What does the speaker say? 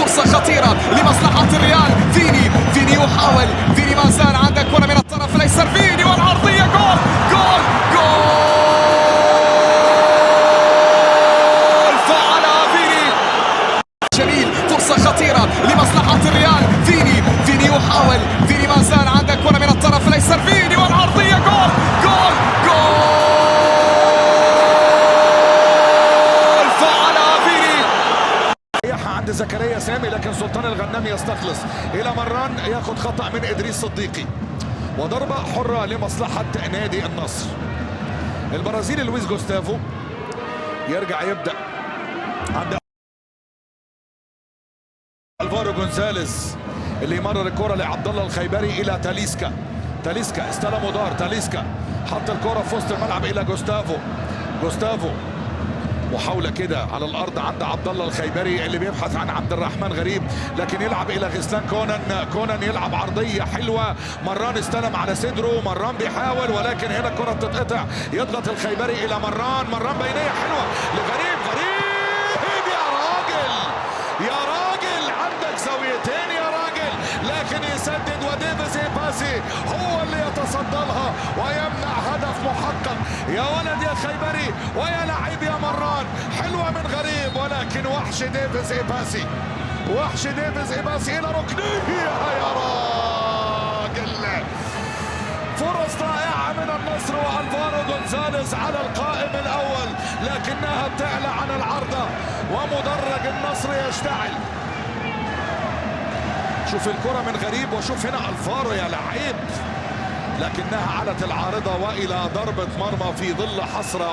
فرصة خطيرة لمصلحة الريال. فيني يحاول، فيني ما زال عنده كرة من الطرف الأيسر، فيني والعرضية جول جول جول، فعلها فيني. جميل، فرصة خطيرة لمصلحة الريال. فيني يحاول، فيني ما زال عنده كرة من الطرف الأيسر، فيني والعرضية جول جول جول، فعلها فيني. عند زكريا سامي، لكن سلطان الغنام يستخلص الى مران، ياخذ خطأ من ادريس صديقي، وضربة حرة لمصلحة نادي النصر. البرازيلي لويس جوستافو يرجع يبدأ عند الفارو جونزاليز اللي يمرر الكرة لعبد الله الخيبري الى تاليسكا استلم ودار، تاليسكا حط الكرة في وسط الملعب الى جوستافو محاولة كده على الارض عند عبد الله الخيبري اللي بيبحث عن عبد الرحمن غريب، لكن يلعب الى غسلان كونان يلعب عرضية حلوة. مران استلم على صدره، مران بيحاول ولكن هنا الكرة بتتقطع، يضغط الخيبري الى مران بينية حلوة لغريب. يا راجل عندك زاويتين يا راجل، لكن يسدد وديفيز إيباسي هو اللي يتصدى لها ويمنع هدف محقق. يا ولد يا خيبري ويا لعيب يا مران، حلوة من غريب ولكن وحش ديفيز إيباسي إلى ركنيه يا راجل. فرص رائعة من النصر والفارو جونزاليز على القائم الأول، لكنها بتعلى عن العارضة ومدرج النصر يشتعل. شوف الكرة من غريب وشوف هنا الفارو يا لعيب، لكنها علت العارضة وإلى ضربة مرمى في ظل حسرة